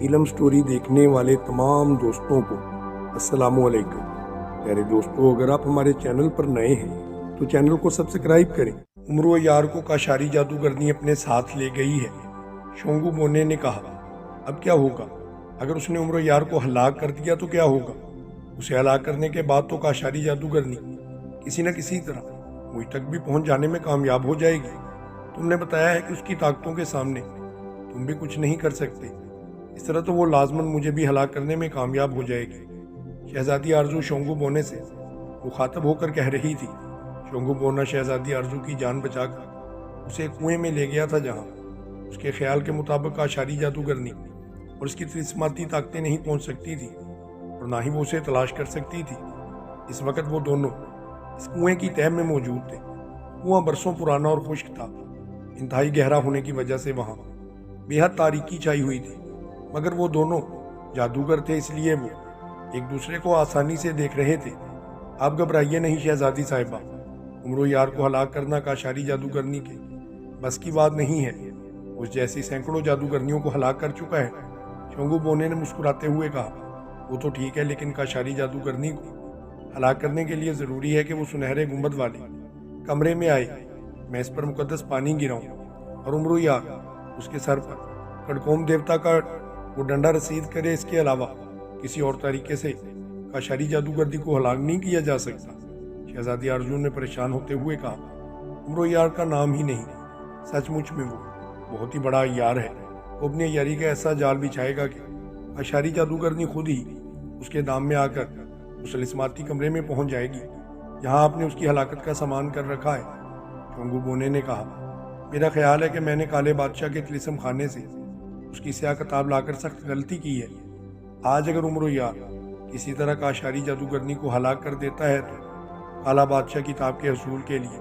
علم سٹوری دیکھنے والے تمام دوستوں کو السلام علیکم۔ پیارے دوستو، اگر آپ ہمارے چینل پر نئے ہیں تو چینل کو سبسکرائب کریں۔ عمرو یار کو کاشاری جادوگرنی اپنے ساتھ لے گئی ہے۔ شونگو بونے نے کہا، اب کیا ہوگا؟ اگر اس نے عمرو یار کو ہلاک کر دیا تو کیا ہوگا؟ اسے ہلاک کرنے کے بعد تو کاشاری جادوگرنی کسی نہ کسی طرح مجھ تک بھی پہنچ جانے میں کامیاب ہو جائے گی۔ تم نے بتایا ہے کہ اس کی طاقتوں کے سامنے تم بھی کچھ نہیں کر سکتے، اس طرح تو وہ لازماً مجھے بھی ہلاک کرنے میں کامیاب ہو جائے گی۔ شہزادی آرزو شونگو بونے سے مخاطب ہو کر کہہ رہی تھی۔ شونگو بونا شہزادی آرزو کی جان بچا کر اسے ایک کنویں میں لے گیا تھا جہاں اس کے خیال کے مطابق کاشاری جادوگرنی اور اس کی طلسماتی طاقتیں نہیں پہنچ سکتی تھی اور نہ ہی وہ اسے تلاش کر سکتی تھی۔ اس وقت وہ دونوں اس کنویں کی تہہ میں موجود تھے۔ کنواں برسوں پرانا اور خشک تھا، انتہائی گہرا ہونے کی وجہ سے وہاں بے حد تاریکی چھائی ہوئی تھی، مگر وہ دونوں جادوگر تھے، اس لیے وہ ایک دوسرے کو آسانی سے دیکھ رہے تھے۔ آپ گھبرائیے نہیں شہزادی صاحبہ، عمرو یار کو ہلاک کرنا کاشاری جادوگرنی کے بس کی بات نہیں ہے، اس جیسی سینکڑوں جادوگرنیوں کو ہلاک کر چکا ہے۔ شونگو بونے نے مسکراتے ہوئے کہا، وہ تو ٹھیک ہے، لیکن کاشاری جادوگرنی کو ہلاک کرنے کے لیے ضروری ہے کہ وہ سنہرے گنبد والے کمرے میں آئے، میں اس پر مقدس پانی گراؤں اور عمرو یار اس کے سر پر کڑکوم دیوتا کا وہ ڈنڈا رسید کرے۔ اس کے علاوہ کسی اور طریقے سے کاشاری جادوگردی کو ہلاک نہیں کیا جا سکتا۔ شہزادی آرزو نے پریشان ہوتے ہوئے کہا، عمرو یار کا نام ہی نہیں، سچ مچ میں وہ بہت ہی بڑا یار ہے۔ وہ اپنی یاری کا ایسا جال بچھائے گا کہ کاشاری جادوگرنی خود ہی اس کے دام میں آ کر اس طلسماتی کمرے میں پہنچ جائے گی جہاں آپ نے اس کی ہلاکت کا سامان کر رکھا ہے۔ شونگو بونے نے کہا، میرا خیال ہے کہ میں نے کالے بادشاہ کے طلسم خانے سے اس کی سیاہ کتاب لا کر سخت غلطی کی ہے۔ آج اگر عمرو یار کسی طرح کاشاری جادوگرنی کو ہلاک کر دیتا ہے تو کالا بادشاہ کتاب کے حصول کے لیے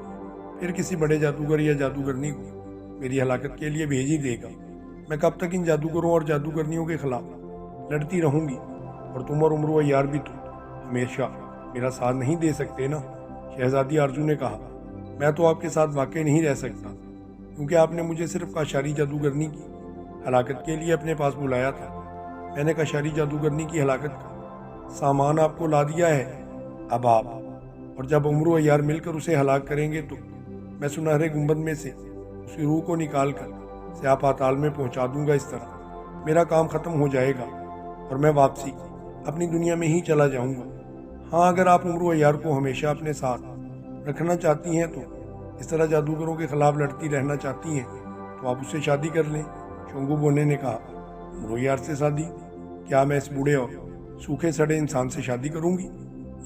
پھر کسی بڑے جادوگر یا جادوگرنی کو میری ہلاکت کے لیے بھیج ہی دے گا۔ میں کب تک ان جادوگروں اور جادوگرنیوں کے خلاف لڑتی رہوں گی، اور تم اور عمرو یار بھی تو ہمیشہ میرا ساتھ نہیں دے سکتے نا۔ شہزادی آرزو نے کہا، میں تو آپ کے ساتھ واقع نہیں رہ سکتا، کیونکہ آپ نے مجھے صرف کاشاری جادوگرنی کی ہلاکت کے لیے اپنے پاس بلایا تھا۔ میں نے کاشاری جادوگرنی کی ہلاکت کا سامان آپ کو لا دیا ہے، اب آپ اور جب عمرو یار مل کر اسے ہلاک کریں گے تو میں سنہرے گنبد میں سے اس کی روح کو نکال کر سیاہ پاتال میں پہنچا دوں گا۔ اس طرح میرا کام ختم ہو جائے گا اور میں واپسی اپنی دنیا میں ہی چلا جاؤں گا۔ ہاں، اگر آپ عمرو یار کو ہمیشہ اپنے ساتھ رکھنا چاہتی ہیں تو اس طرح جادوگروں کے خلاف لڑتی رہنا چاہتی ہیں تو آپ اس سے شادی کر لیں۔ شونگو بونے نے کہا، عمرو یار سے شادی؟ کیا میں اس بوڑھے اور سوکھے سڑے انسان سے شادی کروں گی؟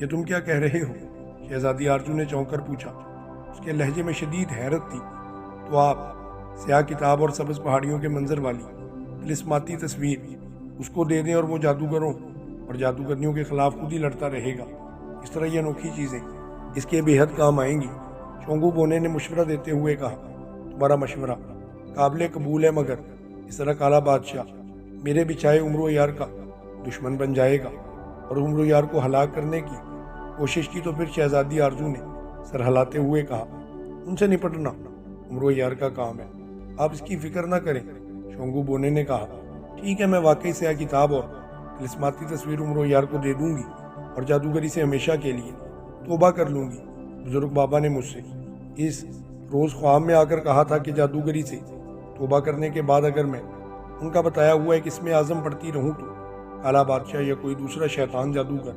یہ تم کیا کہہ رہے ہو؟ شہزادی آرزو نے چونک کر پوچھا۔ اس کے لہجے میں شدید حیرت تھی۔ تو آپ سیاہ کتاب اور سبز پہاڑیوں کے منظر والی طلسماتی تصویر اس کو دے دیں اور وہ جادوگروں اور جادوگرنیوں کے خلاف خود ہی لڑتا رہے گا۔ اس طرح یہ انوکھی چیزیں اس کے بے حد کام آئیں گی۔ شونگو بونے نے مشورہ دیتے ہوئے کہا، تمہارا مشورہ قابل قبول ہے، مگر اس طرح کالا بادشاہ میرے بچھائے عمرو یار کا دشمن بن جائے گا اور عمرو یار کو ہلاک کرنے کی کوشش کی تو پھر شہزادی آرزو نے سر ہلاتے ہوئے کہا، ان سے نپٹنا عمرو یار کا کام ہے، آپ اس کی فکر نہ کریں۔ شونگو بونے نے کہا، ٹھیک ہے، میں واقعی سیاہ کتاب اور طلسماتی تصویر عمرو یار کو دے دوں گی اور جادوگری سے ہمیشہ کے لیے توبہ کر لوں گی۔ بزرگ بابا نے مجھ سے اس روز خواب میں آ کر کہا تھا کہ جادوگری سے توبہ کرنے کے بعد اگر میں ان کا بتایا ہوا ایک اسم اعظم پڑھتی رہوں تو کالا بادشاہ یا کوئی دوسرا شیطان جادوگر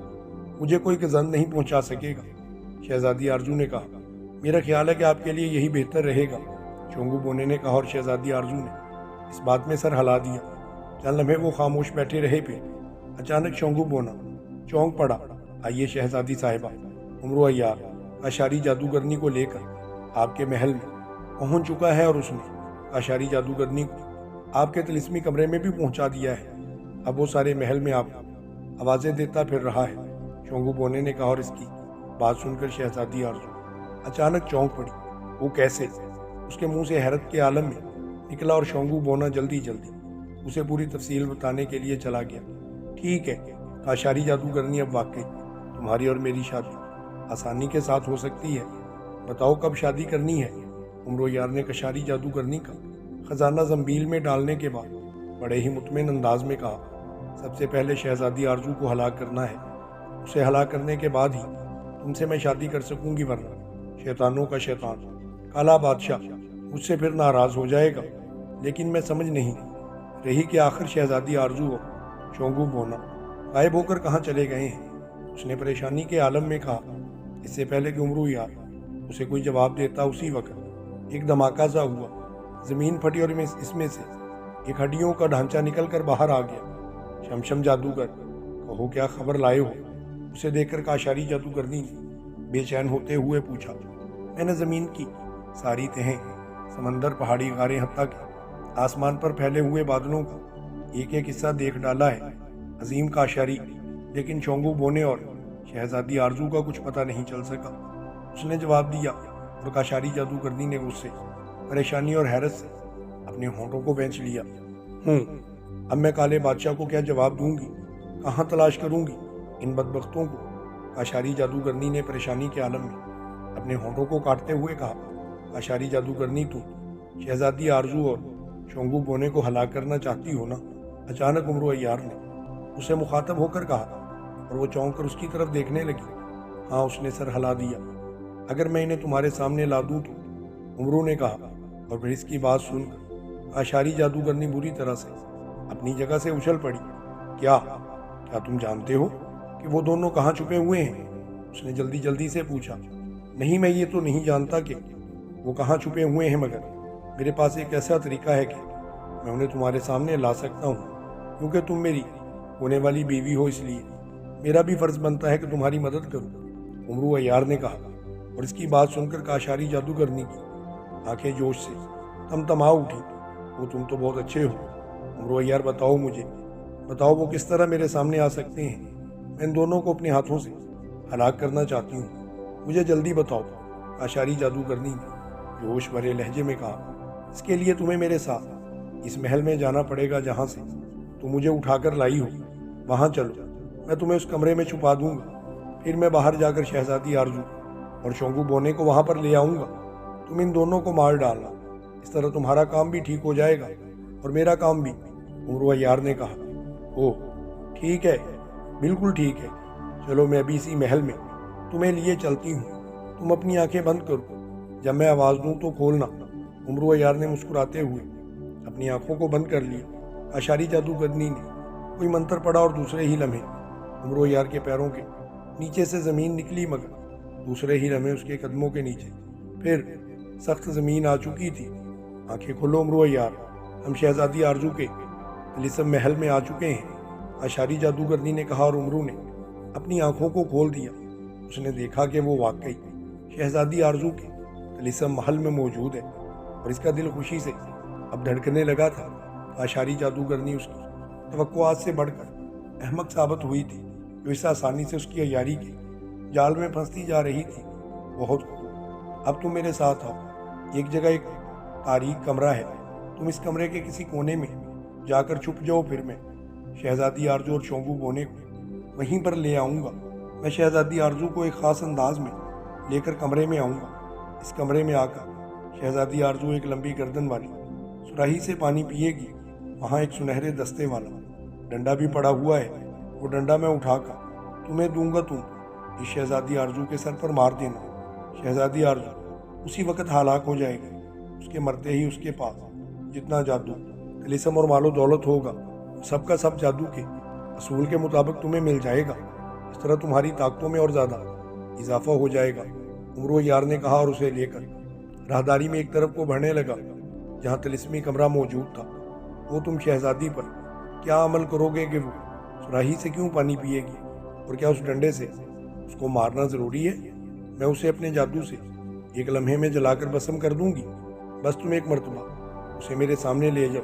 مجھے کوئی گزن نہیں پہنچا سکے گا۔ شہزادی آرزو نے کہا، میرا خیال ہے کہ آپ کے لیے یہی بہتر رہے گا۔ شونگو بونے نے کہا، اور شہزادی آرزو نے اس بات میں سر ہلا دیا۔ چند لمحے وہ خاموش بیٹھے رہے، پھر اچانک شونگو بونا چونک پڑا، آئیے شہزادی صاحبہ، عمرو یار کاشاری جادوگرنی کو لے کر آپ کے محل میں پہنچ چکا ہے اور اس نے کاشاری جادوگرنی کو آپ کے طلسمی کمرے میں بھی پہنچا دیا ہے۔ اب وہ سارے محل میں آپ آوازیں دیتا پھر رہا ہے۔ شونگو بونے نے کہا، اور اس کی بات سن کر شہزادی آرزو اچانک چونک پڑی۔ وہ کیسے؟ اس کے منہ سے حیرت کے عالم میں نکلا اور شونگو بونا جلدی اسے پوری تفصیل بتانے کے لیے چلا گیا۔ ٹھیک ہے، کاشاری جادوگرنی اب واقعی تمہاری اور میری شادی آسانی کے ساتھ ہو سکتی ہے۔ بتاؤ کب شادی کرنی ہے؟ عمرو یار نے کاشاری جادوگرنی کا خزانہ زنبیل میں ڈالنے کے بعد بڑے ہی مطمئن انداز میں کہا، سب سے پہلے شہزادی آرزو کو ہلاک کرنا ہے، اسے ہلاک کرنے کے بعد ہی تم سے میں شادی کر سکوں گی، ورنہ شیطانوں کا شیطان کالا بادشاہ مجھ سے پھر ناراض ہو جائے گا۔ لیکن میں سمجھ نہیں رہی کہ آخر شہزادی آرزو اور شونگو بونا غائب ہو کر کہاں چلے گئے ہیں۔ اس نے پریشانی کے عالم میں کہا۔ اس سے پہلے کہ عمرو یار اسے کوئی جواب دیتا، اسی وقت ایک دھماکہ سا ہوا، زمین پھٹی اور اس میں سے ایک ہڈیوں کا ڈھانچہ نکل کر باہر آ گیا۔ شمشم جادوگر، کہو کیا خبر لائے ہو؟ اسے دیکھ کر کاشاری جادوگرنی نے بے چین ہوتے ہوئے پوچھا۔ میں نے زمین کی ساری تہیں، سمندر، پہاڑی، غاریں، حتیٰ کہ آسمان پر پھیلے ہوئے بادلوں کا ایک ایک حصہ دیکھ ڈالا ہے عظیم کاشاری، لیکن شونگو بونے اور شہزادی آرزو کا کچھ پتہ نہیں چل سکا، اس نے جواب دیا، اور کاشاری جادوگرنی نے غصے، پریشانی اور حیرت سے اپنے ہونٹوں کو بینچ لیا۔ اب میں کالے بادشاہ کو کیا جواب دوں گی؟ کہاں تلاش کروں گی ان بدبختوں کو؟ کاشاری جادوگرنی نے پریشانی کے عالم میں اپنے ہونٹوں کو کاٹتے ہوئے کہا۔ کاشاری جادوگرنی، تم شہزادی آرزو اور شونگو بونے کو ہلاک کرنا چاہتی ہو نا؟ اچانک عمرو عیار نے اسے مخاطب ہو کر کہا، اور وہ چونک کر اس کی طرف دیکھنے لگی۔ ہاں، اس نے سر ہلا دیا۔ اگر میں انہیں تمہارے سامنے لا دوں تو؟ عمرو نے کہا، اور پھر اس کی بات سن کر کاشاری جادوگرنی بری طرح سے اپنی جگہ سے اچھل پڑی۔ کیا تم جانتے ہو کہ وہ دونوں کہاں چھپے ہوئے ہیں؟ اس نے جلدی جلدی سے پوچھا۔ نہیں، میں یہ تو نہیں جانتا کہ وہ کہاں چھپے ہوئے ہیں، مگر میرے پاس ایک ایسا طریقہ ہے کہ میں انہیں تمہارے سامنے لا سکتا ہوں۔ کیونکہ تم میری ہونے والی بیوی ہو، اس لیے میرا بھی فرض بنتا ہے کہ تمہاری مدد کروں، عمرو عیار نے کہا۔ اور اس کی بات سن کر کاشاری جادوگرنی کی آنکھیں جوش سے تمتما اٹھی۔ وہ تم تو بہت اچھے ہو عمرو عیار، بتاؤ وہ کس طرح میرے سامنے آ سکتے ہیں؟ میں ان دونوں کو اپنے ہاتھوں سے ہلاک کرنا چاہتی ہوں، مجھے جلدی بتاؤ، کاشاری جادوگرنی نے جوش بھرے لہجے میں کہا۔ اس کے لیے تمہیں میرے ساتھ اس محل میں جانا پڑے گا جہاں سے تم مجھے اٹھا کر لائی ہو، وہاں چلو، میں تمہیں اس کمرے میں چھپا دوں گا، پھر میں باہر جا کر شہزادی آرزو اور شونگو بونے کو وہاں پر لے آؤں گا، تم ان دونوں کو مار ڈالنا، اس طرح تمہارا کام بھی ٹھیک ہو جائے گا اور میرا کام بھی، عمرو عیار نے کہا۔ اوہ ٹھیک ہے، بالکل ٹھیک ہے، چلو میں ابھی اسی محل میں تمہیں لیے چلتی ہوں، تم اپنی آنکھیں بند کرو، جب میں آواز دوں تو کھولنا۔ عمرو عیار نے مسکراتے ہوئے اپنی آنکھوں کو بند کر لیا۔ کاشاری جادوگرنی نے کوئی منتر پڑا اور دوسرے ہی لمحے عمرو عیار کے پیروں کے نیچے سے زمین نکلی، مگر دوسرے ہی لمحے اس کے قدموں کے نیچے پھر سخت زمین آ چکی تھی۔ آنکھیں کھولو عمرو عیار، ہم شہزادی آرزو کے طلسم محل میں آ چکے ہیں، کاشاری جادوگرنی نے کہا، اور عمرو نے اپنی آنکھوں کو کھول دیا۔ اس نے دیکھا کہ وہ واقعی شہزادی آرزو کے طلسم محل میں موجود ہے، اور اس کا دل خوشی سے اب دھڑکنے لگا تھا۔ کاشاری جادوگرنی اس کی توقعات سے بڑھ کر احمق ثابت ہوئی تھی، جو اس آسانی سے اس کی عیاری کے جال میں پھنستی جا رہی تھی۔ بہت خوب، اب تم میرے ساتھ آؤ، ایک جگہ ایک تاریک کمرہ ہے، تم اس کمرے کے کسی کونے میں جا کر چھپ جاؤ، پھر میں شہزادی آرزو اور شونگو بونے کو وہیں پر لے آؤں گا۔ میں شہزادی آرزو کو ایک خاص انداز میں لے کر کمرے میں آؤں گا۔ اس کمرے میں آ کر شہزادی آرزو ایک لمبی گردن والی سراہی سے پانی پیے گی، وہاں ایک سنہرے دستے والا ڈنڈا بھی پڑا ہوا ہے، وہ ڈنڈا میں اٹھا کر تمہیں دوں گا، تم اس شہزادی آرزو کے سر پر مار دینا۔ شہزادی آرزو اسی وقت ہلاک ہو جائے گی، اس کے مرتے ہی اس کے پاس جتنا جادو، طلسم اور مال و دولت ہوگا، سب کا سب جادو کے اصول کے مطابق تمہیں مل جائے گا، اس طرح تمہاری طاقتوں میں اور زیادہ اضافہ ہو جائے گا، عمرو عیار نے کہا، اور اسے لے کر راہداری میں ایک طرف کو بڑھنے لگا جہاں طلسمی کمرہ موجود تھا۔ وہ تم شہزادی پر کیا عمل کرو گے کہ وہ سراہی سے کیوں پانی پیے گی، اور کیا اس ڈنڈے سے اس کو مارنا ضروری ہے؟ میں اسے اپنے جادو سے ایک لمحے میں جلا کر بسم کر دوں گی، بس تم ایک مرتبہ اسے میرے سامنے لے جاؤ،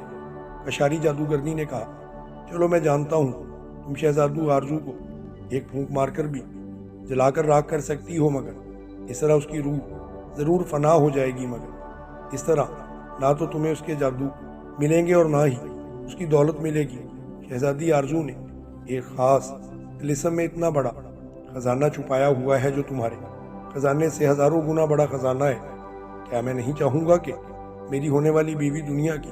کاشاری جادوگرنی نے کہا۔ چلو، میں جانتا ہوں تم شہزادی آرزو کو ایک پھونک مار کر بھی جلا کر راکھ کر سکتی ہو، مگر اس طرح اس کی روح ضرور فنا ہو جائے گی، مگر اس طرح نہ تو تمہیں اس کے جادو ملیں گے اور نہ ہی اس کی دولت ملے گی۔ شہزادی آرزو نے ایک خاص طلسم میں اتنا بڑا خزانہ چھپایا ہوا ہے جو تمہارے خزانے سے ہزاروں گنا بڑا خزانہ ہے۔ کیا میں نہیں چاہوں گا کہ میری ہونے والی بیوی دنیا کی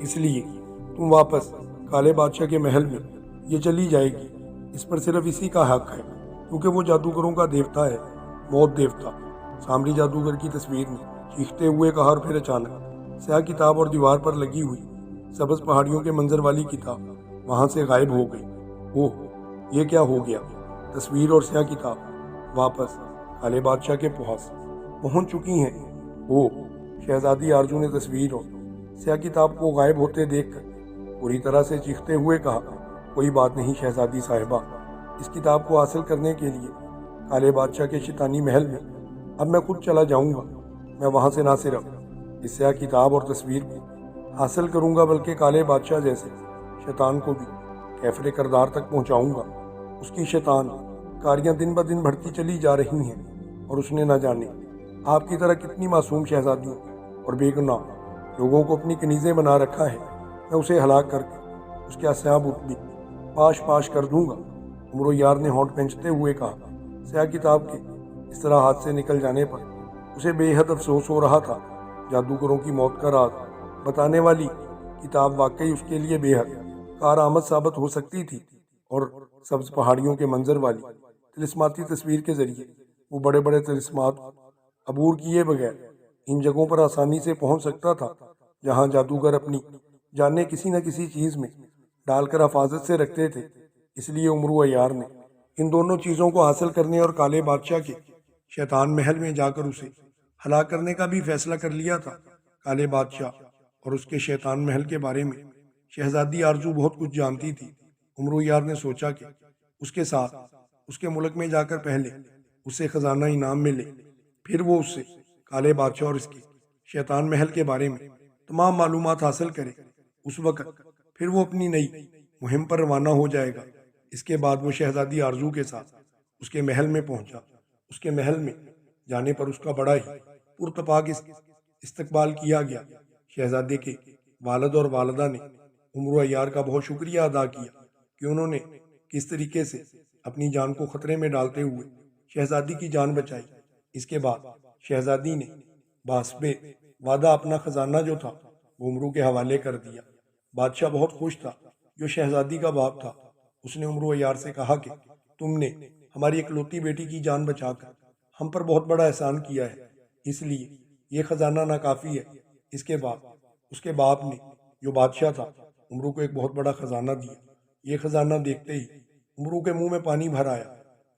اس لیے تم واپس کالے بادشاہ کے محل میں یہ چلی جائے گی۔ اس پر صرف اسی کا حق ہے کیونکہ وہ جادوگروں کا دیوتا ہے، موت دیوتا۔ سامری جادوگر کی تصویر نے چیختے ہوئے کہا، اور پھر اچانک سیاہ کتاب اور دیوار پر لگی ہوئی سبز پہاڑیوں کے منظر والی کتاب وہاں سے غائب ہو گئی۔ اوہ، یہ کیا ہو گیا؟ تصویر اور سیاہ کتاب واپس کالے بادشاہ کے پاس پہنچ چکی ہیں۔ اوہ، شہزادی آرزو نے تصویر اور سیاہ کتاب کو غائب ہوتے دیکھ کر پوری طرح سے چیختے ہوئے کہا، کوئی بات نہیں شہزادی صاحبہ، اس کتاب کو حاصل کرنے کے لیے کالے بادشاہ کے شیطانی محل میں اب میں خود چلا جاؤں گا۔ میں وہاں سے نہ صرف اس سیاہ کتاب اور تصویر کو حاصل کروں گا بلکہ کالے بادشاہ جیسے شیطان کو بھی کیفر کردار تک پہنچاؤں گا۔ اس کی شیطان کاریاں دن بدن بڑھتی چلی جا رہی ہیں اور اس نے نہ جانے آپ کی طرح کتنی معصوم شہزادیوں اور بے گناہ لوگوں کو اپنی کنیزیں بنا رکھا ہے۔ میں اسے ہلاک کر کے اس کے سیاہ بت بھی پاش پاش کر دوں گا۔ امرو یار نے ہونٹ پھنچتے ہوئے کہا۔ سیاہ کتاب کے اس طرح ہاتھ سے نکل جانے پر اسے بے حد افسوس ہو رہا تھا۔ جادوگروں کی موت کا راز بتانے والی کتاب واقعی اس کے لیے بے حد کارآمد ثابت ہو سکتی تھی، اور سبز پہاڑیوں کے منظر والی طلسماتی تصویر کے ذریعے وہ بڑے بڑے طلسمات عبور کیے بغیر ان جگہوں پر آسانی سے پہنچ سکتا تھا جہاں جادوگر اپنی جانیں کسی نہ کسی چیز میں ڈال کر حفاظت سے رکھتے تھے۔ اس لیے امرو عیار نے ان دونوں چیزوں کو حاصل کرنے اور کالے بادشاہ کے شیطان محل میں جا کر اسے ہلاک کرنے کا بھی فیصلہ کر لیا تھا۔ کالے بادشاہ اور اس کے شیطان محل کے بارے میں شہزادی آرزو بہت کچھ جانتی تھی۔ امرو یار نے سوچا کہ اس کے ساتھ اس کے ملک میں جا کر پہلے اسے خزانہ انعام میں لے، پھر وہ اس سے کالے بادشاہ اور اس کے شیطان محل کے بارے میں تمام معلومات حاصل کرے۔ اس وقت پھر وہ اپنی نئی مہم پر روانہ ہو جائے گا۔ اس کے بعد وہ شہزادی آرزو کے ساتھ اس کے محل میں پہنچا۔ اس کے محل میں جانے پر اس کا بڑا ہی پرتپاک استقبال کیا گیا۔ شہزادے کے والد اور والدہ نے امرو عیار کا بہت شکریہ ادا کیا کہ انہوں نے کس طریقے سے اپنی جان کو خطرے میں ڈالتے ہوئے شہزادی کی جان بچائی۔ اس کے بعد شہزادی نے بحسب وعدہ اپنا خزانہ جو تھا وہ امرو کے حوالے کر دیا۔ بادشاہ بہت خوش تھا۔ جو شہزادی کا باپ تھا اس نے امرو عیار سے کہا کہ تم نے ہماری اکلوتی بیٹی کی جان بچا کر ہم پر بہت بڑا احسان کیا ہے، اس لیے یہ خزانہ ناکافی ہے۔ اس کے بعد اس کے باپ نے جو بادشاہ تھا امرو کو ایک بہت بڑا خزانہ دیا۔ یہ خزانہ دیکھتے ہی امرو کے منہ میں پانی بھر آیا۔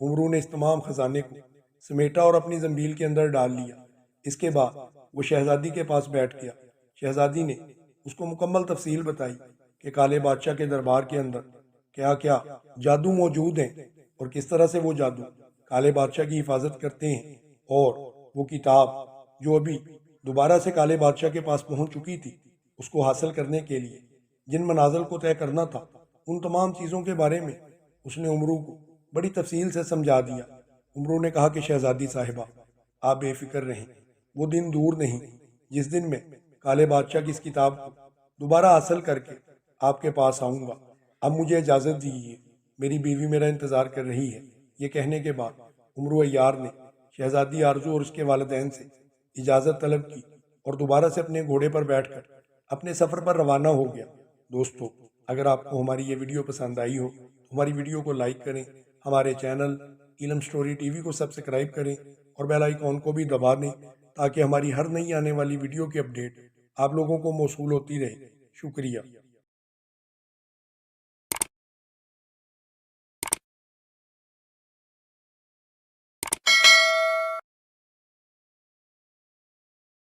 امرو نے اس تمام خزانے کو سمیٹا اور اپنی زنبیل کے اندر ڈال لیا۔ اس کے بعد وہ شہزادی کے پاس بیٹھ گیا۔ شہزادی نے اس کو مکمل تفصیل بتائی کہ کالے بادشاہ کے دربار کے اندر کیا کیا جادو موجود ہیں اور کس طرح سے وہ جادو کالے بادشاہ کی حفاظت کرتے ہیں، اور وہ کتاب جو ابھی دوبارہ سے کالے بادشاہ کے پاس پہنچ چکی تھی اس کو حاصل کرنے کے لیے جن منازل کو طے کرنا تھا، ان تمام چیزوں کے بارے میں اس نے امرو کو بڑی تفصیل سے سمجھا دیا۔ امرو نے کہا کہ شہزادی صاحبہ آپ بے فکر رہیں، وہ دن دور نہیں جس دن میں کالے بادشاہ کی اس کتاب کو دوبارہ حاصل کر کے آپ کے پاس آؤں گا۔ اب مجھے اجازت دیجیے، میری بیوی میرا انتظار کر رہی ہے۔ یہ کہنے کے بعد امرو عیار نے شہزادی آرزو اور اس کے والدین سے اجازت طلب کی اور دوبارہ سے اپنے گھوڑے پر بیٹھ کر اپنے سفر پر روانہ ہو گیا۔ دوستو، اگر آپ کو ہماری یہ ویڈیو پسند آئی ہو تو ہماری ویڈیو کو لائک کریں، ہمارے چینل علم سٹوری ٹی وی کو سبسکرائب کریں اور بیل آئیکن کو بھی دبا دیں تاکہ ہماری ہر نئی آنے والی ویڈیو کی اپڈیٹ آپ لوگوں کو موصول ہوتی رہے۔ شکریہ۔